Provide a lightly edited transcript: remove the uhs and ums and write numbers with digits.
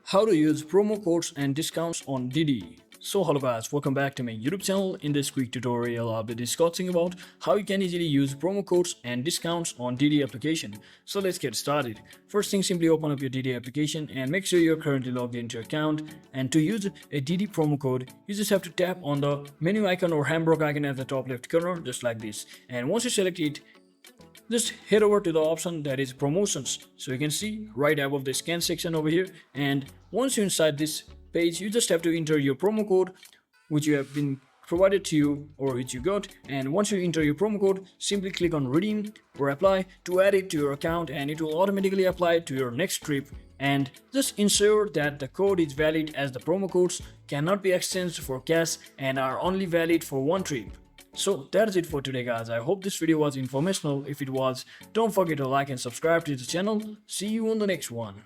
How to use promo codes and discounts on DiDi. So hello guys, welcome back to my YouTube channel. In this quick tutorial, I'll be discussing about how you can easily use promo codes and discounts on DiDi application. So let's get started. First thing, simply open up your DiDi application and make sure you're currently logged into your account. And to use a DiDi promo code, you just have to tap on the menu icon or hamburger icon at the top left corner, just like this. And once you select it, just head over to the option that is promotions. So you can see right above the scan section over here, and once you're inside this page, you just have to enter your promo code which you have been provided to you or which you got. And once you enter your promo code, simply click on redeem or apply to add it to your account, and it will automatically apply to your next trip. And just ensure that the code is valid, as the promo codes cannot be exchanged for cash and are only valid for one trip. So that's it for today guys. I hope this video was informational. If it was, don't forget to like and subscribe to the channel. See you on the next one.